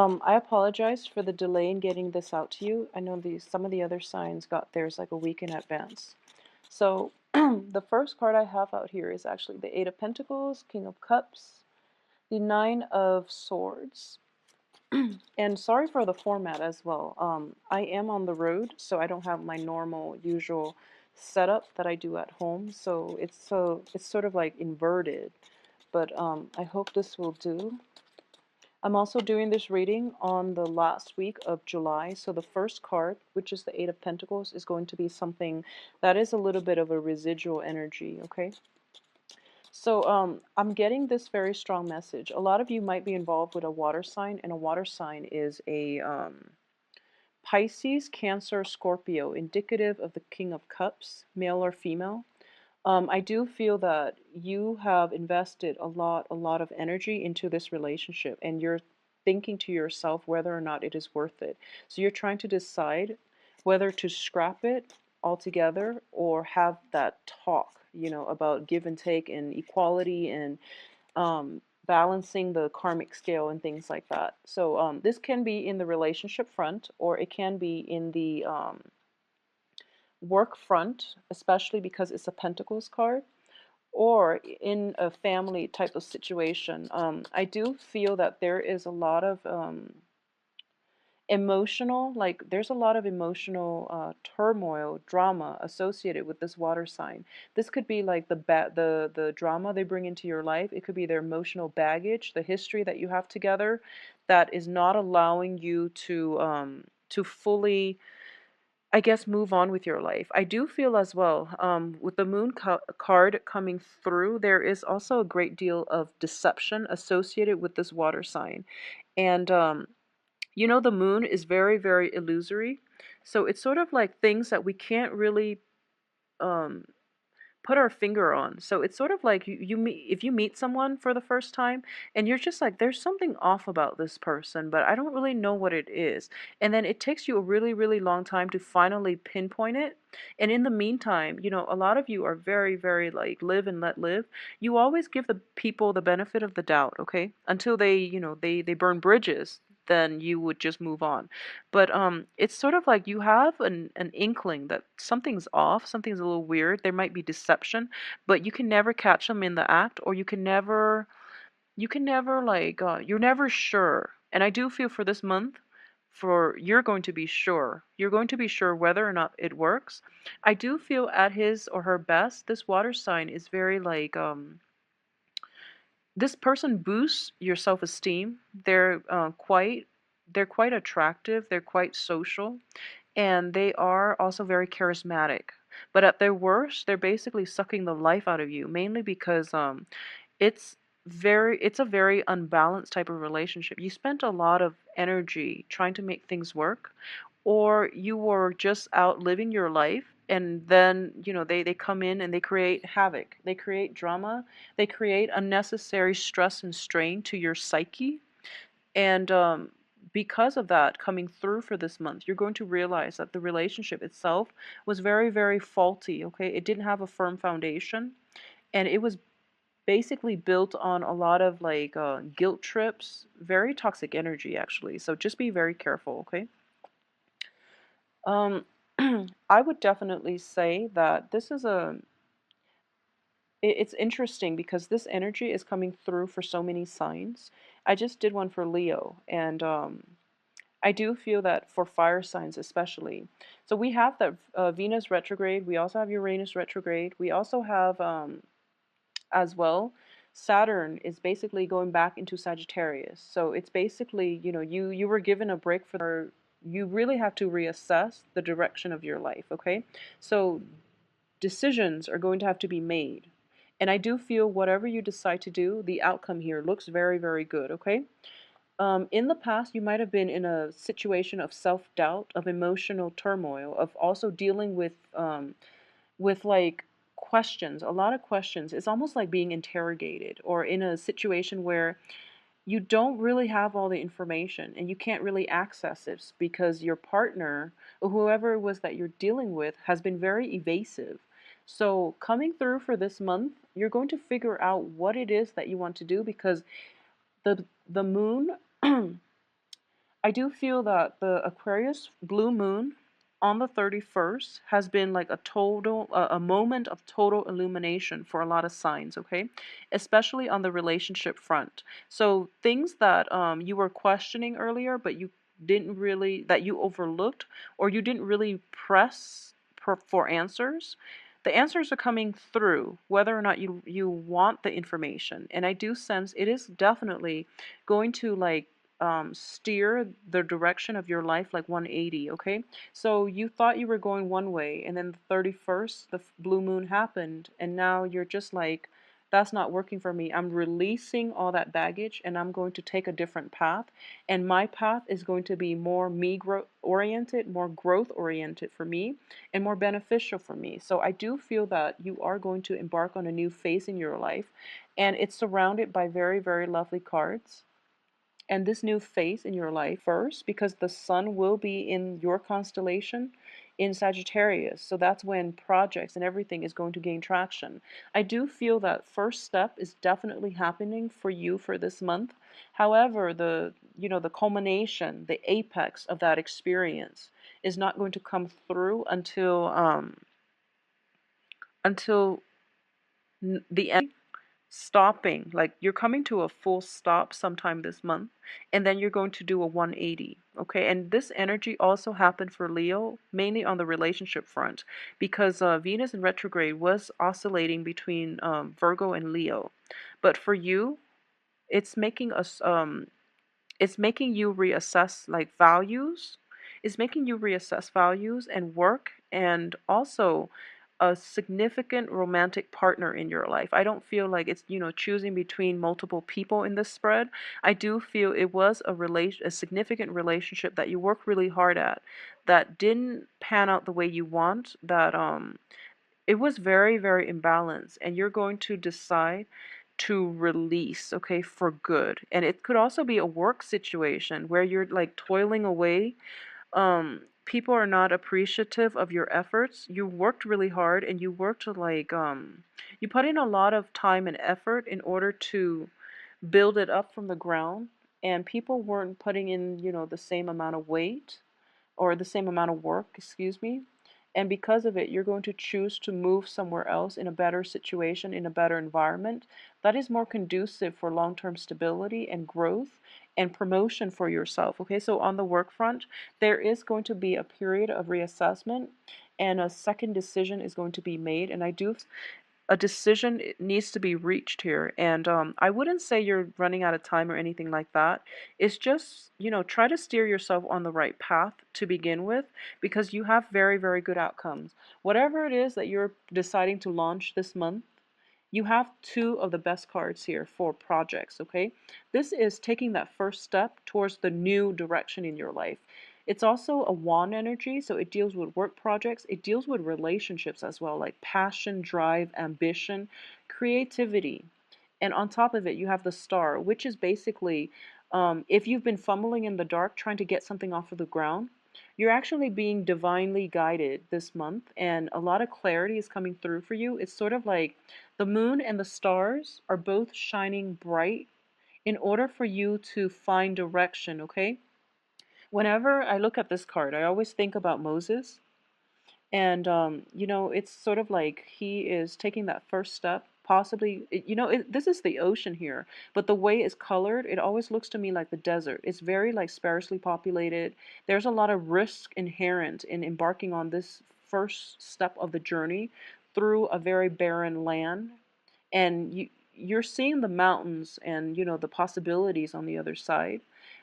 I apologize for the delay in getting this out to you. I know some of the other signs got theirs like a week in advance. So the first card I have out here is actually the Eight of Pentacles, King of Cups, the Nine of Swords. And sorry for the format as well. I am on the road, so I don't have my normal, usual setup that I do at home. So it's sort of like inverted. But I hope this will do. I'm also doing this reading on the last week of July. So the first card, which is the Eight of Pentacles, is going to be something that is a little bit of a residual energy, okay? So I'm getting this very strong message. A lot of you might be involved with a water sign, and a water sign is a Pisces, Cancer, Scorpio, indicative of the King of Cups, male or female. I do feel that you have invested a lot of energy into this relationship, and you're thinking to yourself whether or not it is worth it. So you're trying to decide whether to scrap it altogether or have that talk, about give and take and equality and balancing the karmic scale and things like that. So this can be in the relationship front, or it can be in the work front, especially because it's a Pentacles card, or in a family type of situation. I do feel that there is a lot of there's a lot of emotional turmoil, drama associated with this water sign. This could be like the drama they bring into your life. It could be their emotional baggage, the history that you have together, that is not allowing you to fully, I guess, move on with your life. I do feel as well, with the moon card coming through, there is also a great deal of deception associated with this water sign. And, the moon is very, very illusory. So it's sort of like things that we can't really um, put our finger on. So it's sort of like you meet, if you meet someone for the first time and you're just like, there's something off about this person, but I don't really know what it is. And then it takes you a really, really long time to finally pinpoint it. And in the meantime, a lot of you are very, very like live and let live. You always give the people the benefit of the doubt, okay? Until they burn bridges, then you would just move on. But it's sort of like you have an inkling that something's off, something's a little weird. There might be deception, but you can never catch them in the act, or you can never like you're never sure. And I do feel for this month, for you're going to be sure. You're going to be sure whether or not it works. I do feel at his or her best, this water sign is very like this person boosts your self-esteem. They're quite attractive, they're quite social, and they are also very charismatic. But at their worst, they're basically sucking the life out of you, mainly because it's it's a very unbalanced type of relationship. You spent a lot of energy trying to make things work, or you were just out living your life, and then they come in and they create havoc, they create drama, they create unnecessary stress and strain to your psyche. And because of that coming through for this month, you're going to realize that the relationship itself was very, very faulty, okay? It didn't have a firm foundation, and it was basically built on a lot of like guilt trips, very toxic energy actually. So just be very careful, okay? Um, I would definitely say that this is it's interesting because this energy is coming through for so many signs. I just did one for Leo, and I do feel that for fire signs especially. So we have that Venus retrograde. We also have Uranus retrograde. We also have as well, Saturn is basically going back into Sagittarius. So it's basically, you were given a break you really have to reassess the direction of your life, okay? So decisions are going to have to be made. And I do feel whatever you decide to do, the outcome here looks very, very good, okay? In the past, you might have been in a situation of self-doubt, of emotional turmoil, of also dealing with like questions, a lot of questions. It's almost like being interrogated, or in a situation where you don't really have all the information and you can't really access it because your partner or whoever it was that you're dealing with has been very evasive. So coming through for this month, you're going to figure out what it is that you want to do, because the moon I do feel that the Aquarius blue moon on the 31st has been like a a moment of total illumination for a lot of signs, okay? Especially on the relationship front. So things that you were questioning earlier, but you didn't really, that you overlooked, or you didn't really press for answers. The answers are coming through, whether or not you want the information. And I do sense it is definitely going to like steer the direction of your life like 180, okay? So you thought you were going one way, and then the 31st, the blue moon happened, and now you're just like, that's not working for me. I'm releasing all that baggage, and I'm going to take a different path. And my path is going to be more oriented, more growth oriented for me, and more beneficial for me. So I do feel that you are going to embark on a new phase in your life, and it's surrounded by very, very lovely cards. And this new phase in your life first, because the sun will be in your constellation in Sagittarius. So that's when projects and everything is going to gain traction. I do feel that first step is definitely happening for you for this month. However, the culmination, the apex of that experience is not going to come through until the end, stopping, like you're coming to a full stop sometime this month, and then you're going to do a 180, okay? And this energy also happened for Leo, mainly on the relationship front, because Venus in retrograde was oscillating between Virgo and Leo. But for you, it's making us it's making you reassess like values. It's making you reassess values and work, and also a significant romantic partner in your life. I don't feel like it's, choosing between multiple people in this spread. I do feel it was a significant relationship that you worked really hard at, that didn't pan out the way you want, that it was very, very imbalanced, and you're going to decide to release, okay, for good. And it could also be a work situation where you're like toiling away. People are not appreciative of your efforts. You worked really hard, and you worked like you put in a lot of time and effort in order to build it up from the ground, and people weren't putting in, the same amount of weight or the same amount of work, excuse me. And because of it, you're going to choose to move somewhere else in a better situation, in a better environment that is more conducive for long term stability and growth and promotion for yourself. Okay, so on the work front, there is going to be a period of reassessment, and a second decision is going to be made. And I do a decision needs to be reached here. And I wouldn't say you're running out of time or anything like that. It's just, try to steer yourself on the right path to begin with, because you have very, very good outcomes. Whatever it is that you're deciding to launch this month, you have two of the best cards here for projects, okay? This is taking that first step towards the new direction in your life. It's also a wand energy, so it deals with work projects. It deals with relationships as well, like passion, drive, ambition, creativity. And on top of it, you have the star, which is basically if you've been fumbling in the dark trying to get something off of the ground, you're actually being divinely guided this month, and a lot of clarity is coming through for you. It's sort of like the moon and the stars are both shining bright in order for you to find direction, okay? Whenever I look at this card, I always think about Moses. And, it's sort of like he is taking that first step. Possibly, this is the ocean here, but the way it's colored, it always looks to me like the desert. It's very like sparsely populated. There's a lot of risk inherent in embarking on this first step of the journey through a very barren land, and you're seeing the mountains and the possibilities on the other side,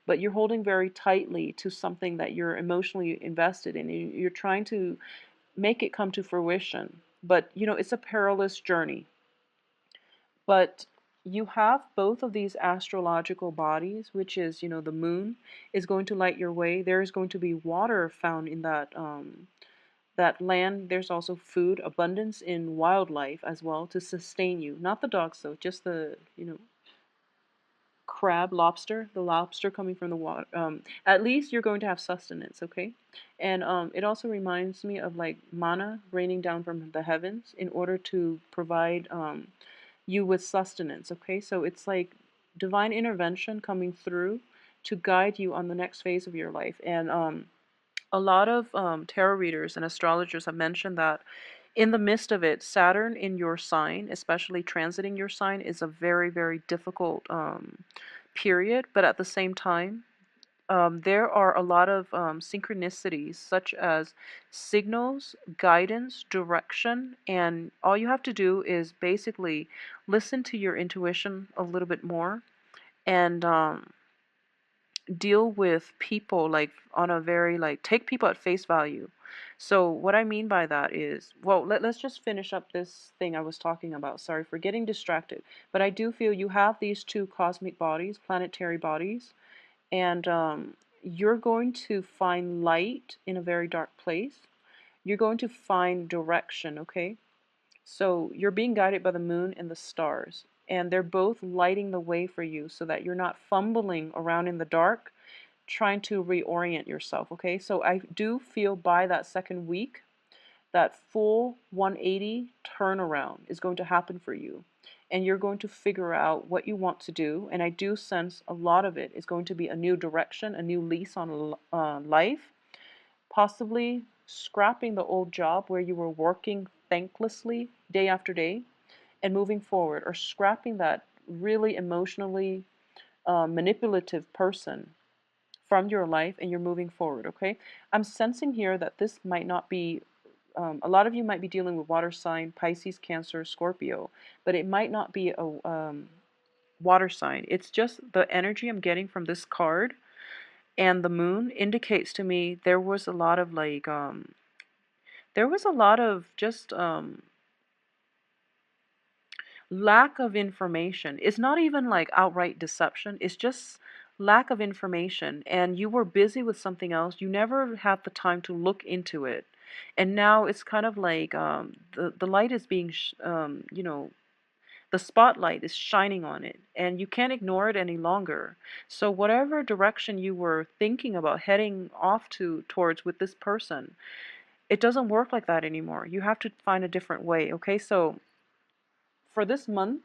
but you're holding very tightly to something that you're emotionally invested in. You're trying to make it come to fruition, but it's a perilous journey. But you have both of these astrological bodies, which is, the moon is going to light your way. There is going to be water found in that land. There's also food, abundance in wildlife as well to sustain you. Not the dogs though, just the, crab, lobster, the lobster coming from the water. At least you're going to have sustenance, okay? And it also reminds me of like manna raining down from the heavens in order to provide you with sustenance, okay? So it's like divine intervention coming through to guide you on the next phase of your life. And a lot of tarot readers and astrologers have mentioned that in the midst of it, Saturn in your sign, especially transiting your sign, is a very, very difficult period. But at the same time, there are a lot of synchronicities, such as signals, guidance, direction, and all you have to do is basically listen to your intuition a little bit more and deal with people like on a very like take people at face value. So what I mean by that is, well, let's just finish up this thing I was talking about. Sorry for getting distracted, but I do feel you have these two cosmic bodies, planetary bodies, and you're going to find light in a very dark place. You're going to find direction, okay? So you're being guided by the moon and the stars, and they're both lighting the way for you so that you're not fumbling around in the dark trying to reorient yourself, okay? So I do feel by that second week, that full 180 turnaround is going to happen for you. And you're going to figure out what you want to do. And I do sense a lot of it is going to be a new direction, a new lease on life, possibly scrapping the old job where you were working thanklessly day after day and moving forward, or scrapping that really emotionally manipulative person from your life and you're moving forward, okay? I'm sensing here that this might not be, a lot of you might be dealing with water sign, Pisces, Cancer, Scorpio, but it might not be a water sign. It's just the energy I'm getting from this card and the moon indicates to me there was a lot of like, there was a lot of just lack of information. It's not even like outright deception. It's just lack of information. And you were busy with something else. You never had the time to look into it. And now it's kind of like the light is being, the spotlight is shining on it. And you can't ignore it any longer. So whatever direction you were thinking about heading off towards with this person, it doesn't work like that anymore. You have to find a different way. Okay, so for this month,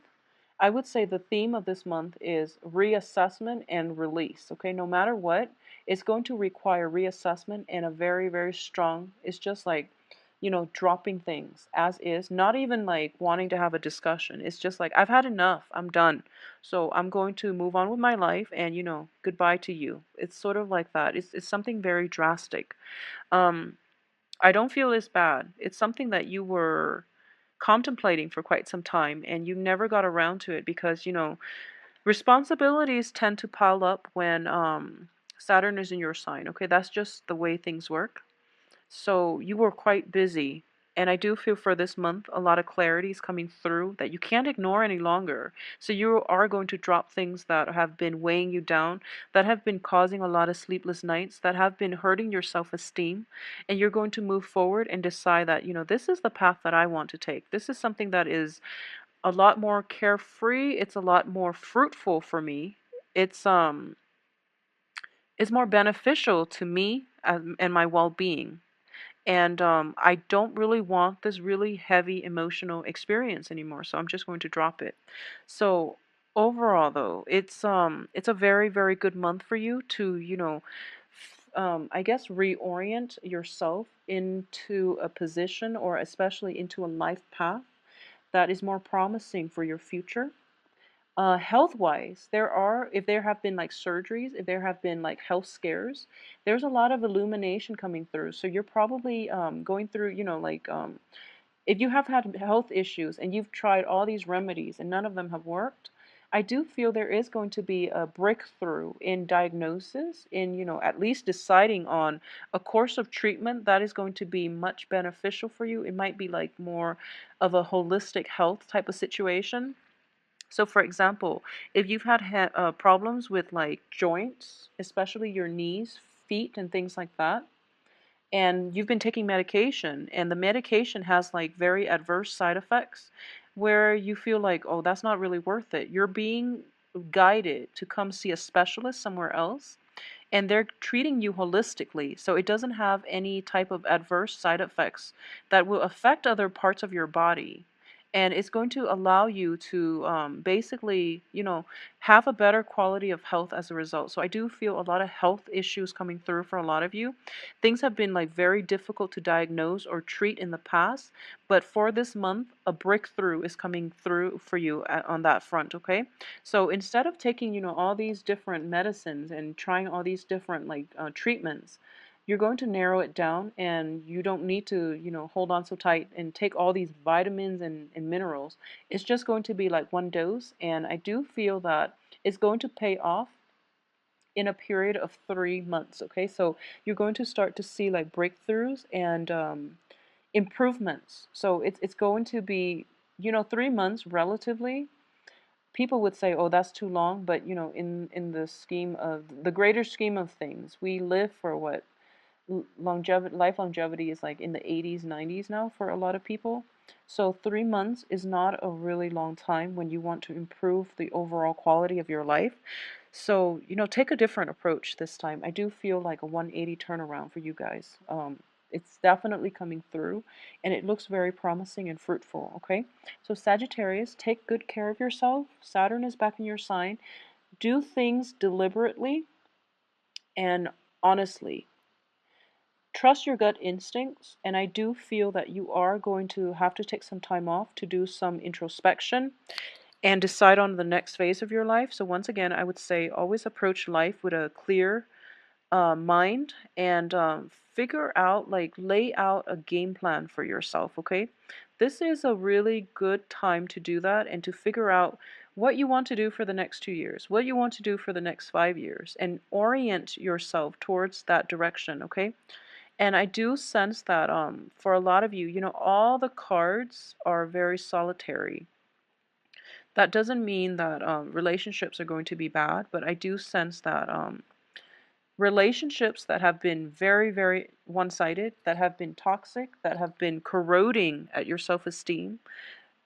I would say the theme of this month is reassessment and release. Okay, no matter what, it's going to require reassessment and a very, very strong, it's just like, dropping things as is, not even like wanting to have a discussion. It's just like, I've had enough, I'm done. So I'm going to move on with my life and, goodbye to you. It's sort of like that. It's something very drastic. Um, I don't feel it's bad. It's something that you were contemplating for quite some time and you never got around to it because, responsibilities tend to pile up when Saturn is in your sign. Okay, that's just the way things work. So you were quite busy. And I do feel for this month, a lot of clarity is coming through that you can't ignore any longer. So you are going to drop things that have been weighing you down, that have been causing a lot of sleepless nights, that have been hurting your self-esteem. And you're going to move forward and decide that, this is the path that I want to take. This is something that is a lot more carefree. It's a lot more fruitful for me. It's um it's more beneficial to me and my well-being. And I don't really want this really heavy emotional experience anymore, so I'm just going to drop it. So overall, though, it's a very, very good month for you to, I guess reorient yourself into a position or especially into a life path that is more promising for your future. Health wise, if there have been like surgeries, if there have been like health scares, there's a lot of illumination coming through. So you're probably going through, if you have had health issues and you've tried all these remedies and none of them have worked, I do feel there is going to be a breakthrough in diagnosis, in, at least deciding on a course of treatment that is going to be much beneficial for you. It might be like more of a holistic health type of situation. So, for example, if you've had problems with like joints, especially your knees, feet, and things like that, and you've been taking medication, and the medication has like very adverse side effects where you feel like, oh, that's not really worth it. You're being guided to come see a specialist somewhere else, and they're treating you holistically. So it doesn't have any type of adverse side effects that will affect other parts of your body. and it's going to allow you to basically, have a better quality of health as a result. So I do feel a lot of health issues coming through for a lot of you. Things have been like very difficult to diagnose or treat in the past, but for this month, a breakthrough is coming through for you on that front, okay? So instead of taking, all these different medicines and trying all these different like treatments, you're going to narrow it down, and you don't need to, hold on so tight and take all these vitamins and minerals. It's just going to be like one dose, and I do feel that it's going to pay off in a period of 3 months, okay? So you're going to start to see like breakthroughs and improvements. So it's going to be, 3 months relatively. People would say, oh, that's too long, but in the scheme of the greater scheme of things, we live for what, longevity, life longevity is like in the 80s, 90s now for a lot of people. So 3 months is not a really long time when you want to improve the overall quality of your life. So, take a different approach this time. I do feel like a 180 turnaround for you guys. It's definitely coming through, and it looks very promising and fruitful, okay? So Sagittarius, take good care of yourself. Saturn is back in your sign. Do things deliberately and honestly. Trust your gut instincts, and I do feel that you are going to have to take some time off to do some introspection and decide on the next phase of your life. So once again, I would say always approach life with a clear mind, and figure out, like, lay out a game plan for yourself, okay? This is a really good time to do that and to figure out what you want to do for the next 2 years, what you want to do for the next 5 years, and orient yourself towards that direction, okay? And I do sense that for a lot of you, all the cards are very solitary. That doesn't mean that relationships are going to be bad, but I do sense that relationships that have been very, very one-sided, that have been toxic, that have been corroding at your self-esteem,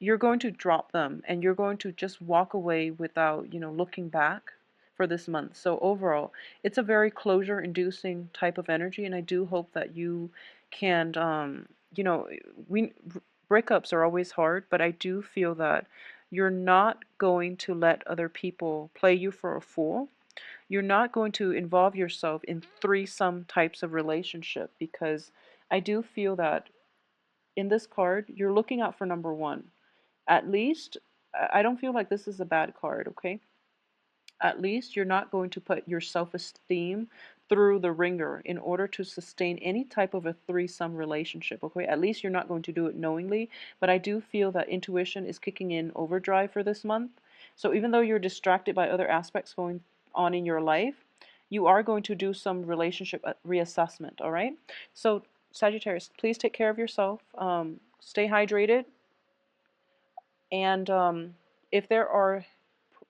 you're going to drop them, and you're going to just walk away without, looking back for this month. So overall, it's a very closure inducing type of energy, and I do hope that you can, you know, we breakups are always hard, but I do feel that you're not going to let other people play you for a fool. You're not going to involve yourself in threesome types of relationship, because I do feel that in this card, you're looking out for number one. At least, I don't feel like this is a bad card, okay? At least you're not going to put your self-esteem through the ringer in order to sustain any type of a threesome relationship, okay? At least you're not going to do it knowingly, but I do feel that intuition is kicking in overdrive for this month. So even though you're distracted by other aspects going on in your life, you are going to do some relationship reassessment, all right? So Sagittarius, please take care of yourself. Stay hydrated, and if there are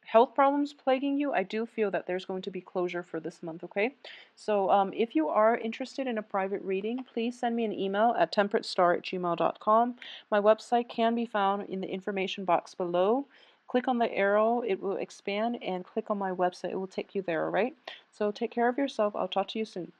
health problems plaguing you, I do feel that there's going to be closure for this month, okay? So if you are interested in a private reading, please send me an email at temperatestar@gmail.com. My website can be found in the information box below. Click on the arrow, it will expand, and click on my website, it will take you there, all right? So take care of yourself. I'll talk to you soon.